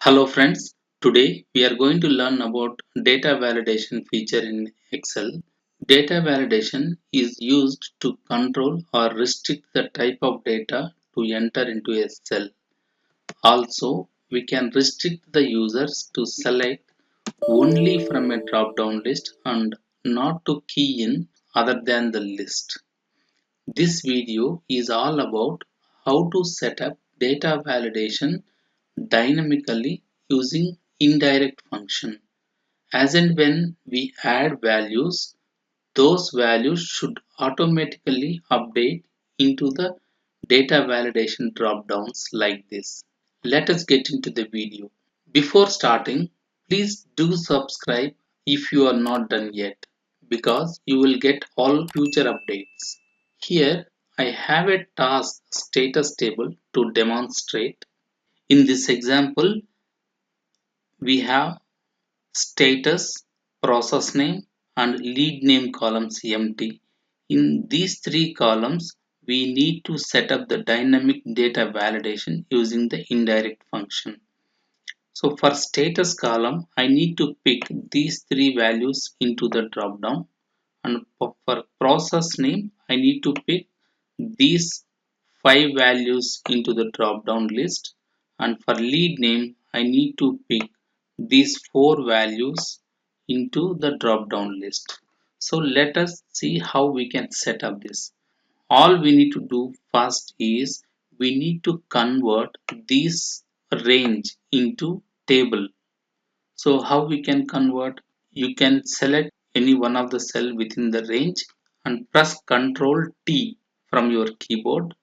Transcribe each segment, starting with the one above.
Hello friends, today we are going to learn about data validation feature in Excel. Data validation is used to control or restrict the type of data to enter into a cell. Also, we can restrict the users to select only from a drop-down list and not to key in other than the list. This video is all about how to set up data validation dynamically using indirect function. As and when we add values, those values should automatically update into the data validation dropdowns like this. Let us get into the video. Before starting, please do subscribe if you are not done yet because you will get all future updates. Here I have a task status table to demonstrate. In this example, we have status, process name, and lead name columns empty. In these three columns, we need to set up the dynamic data validation using the indirect function. So for status column, I need to pick these three values into the dropdown, and for process name, I need to pick these five values into the dropdown list, and for lead name, I need to pick these four values into the dropdown list. So let us see how we can set up this. All we need to do first is we need to convert this range into table. So how we can convert? You can select any one of the cell within the range and press Ctrl T from your keyboard,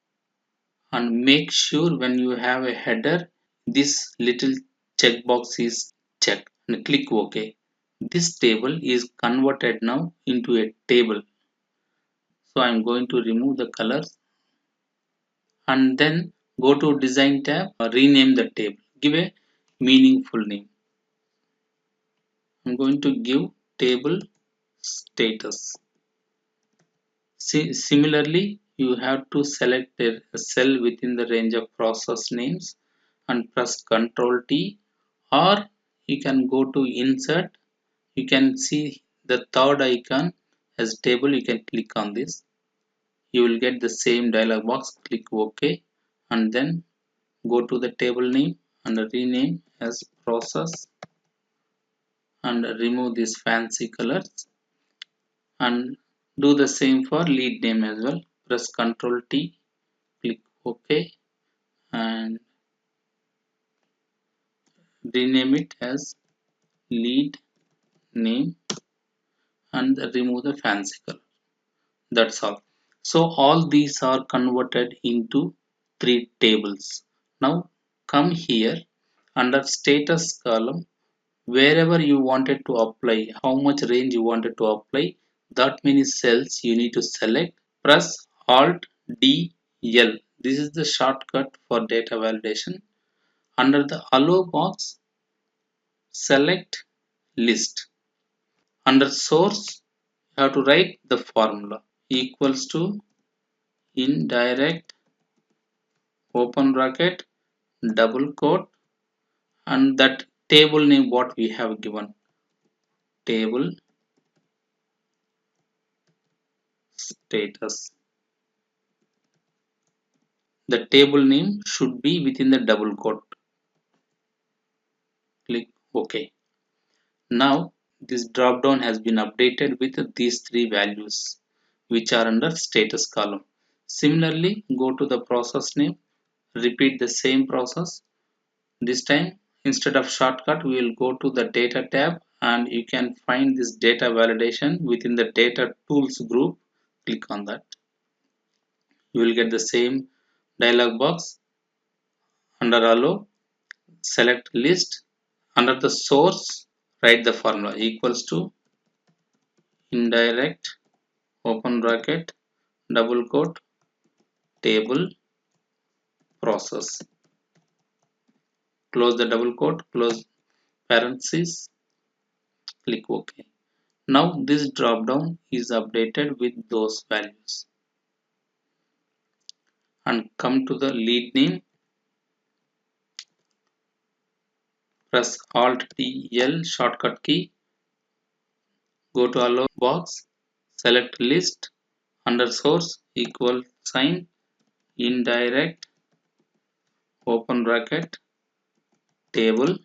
and make sure when you have a header this little checkbox is checked and click OK. This table is converted now into a table. So I'm going to remove the colors and then go to design tab, rename the table, give a meaningful name. I'm going to give table status. Similarly, you have to select a cell within the range of process names and press Ctrl T, or you can go to insert. You can see the third icon as table. You can click on this. You will get the same dialog box. Click OK and then go to the table name and rename as process and remove these fancy colors, and do the same for lead name as well. Press Ctrl T, click OK and rename it as lead name and remove the fancy color. That's all. So all these are converted into three tables. Now come here under status column, wherever you wanted to apply, how much range you wanted to apply, that many cells you need to select. Press Alt D L. This is the shortcut for data validation. Under the allow box, select list. Under source, you have to write the formula equals to indirect open bracket double quote and that table name what we have given, table status. The table name should be within the double quote. Click OK. Now this drop down has been updated with these three values which are under status column. Similarly, go to the process name, repeat the same process. This time instead of shortcut we will go to the data tab and you can find this data validation within the data tools group. Click on that. You will get the same dialog box. Under allow, select list. Under the source, write the formula equals to indirect open bracket double quote table process. Close the double quote, close parentheses, click OK. Now this drop down is updated with those values. And come to the lead name. press Alt the L shortcut key, go to allow box, select list under source equal sign indirect open bracket table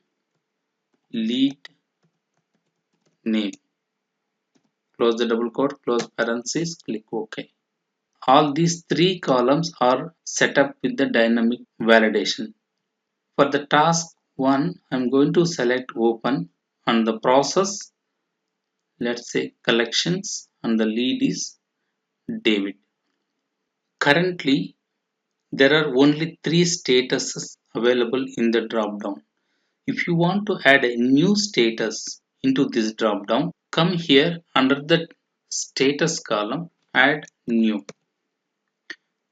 lead name, close the double quote, close parenthesis, click OK. All these three columns are set up with the dynamic validation. For the task 1, I'm going to select open and the process, let's say collections, and the lead is David. Currently, there are only 3 statuses available in the drop-down. If you want to add a new status into this drop-down, come here under the status column, add new.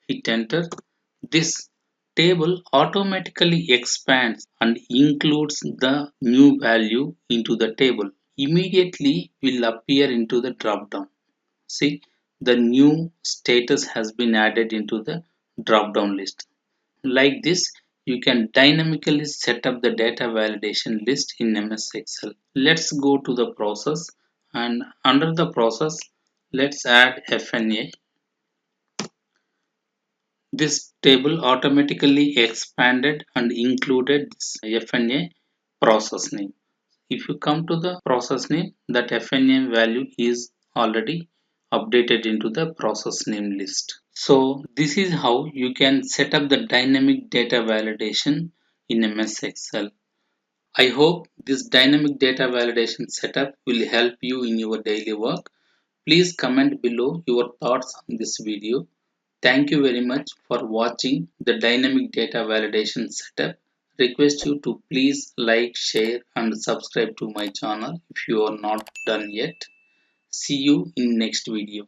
Hit enter. This table automatically expands and includes the new value into the table. Immediately will appear into the drop-down. See, the new status has been added into the drop-down list. Like this, you can dynamically set up the data validation list in MS Excel. Let's go to the process, and under the process, let's add FNA. This table automatically expanded and included this FNA process name. If you come to the process name, that FNA value is already updated into the process name list. So this is how you can set up the dynamic data validation in MS Excel. I hope this dynamic data validation setup will help you in your daily work. Please comment below your thoughts on this video. Thank you very much for watching the dynamic data validation setup. Request you to please like, share and subscribe to my channel if you are not done yet. See you in next video.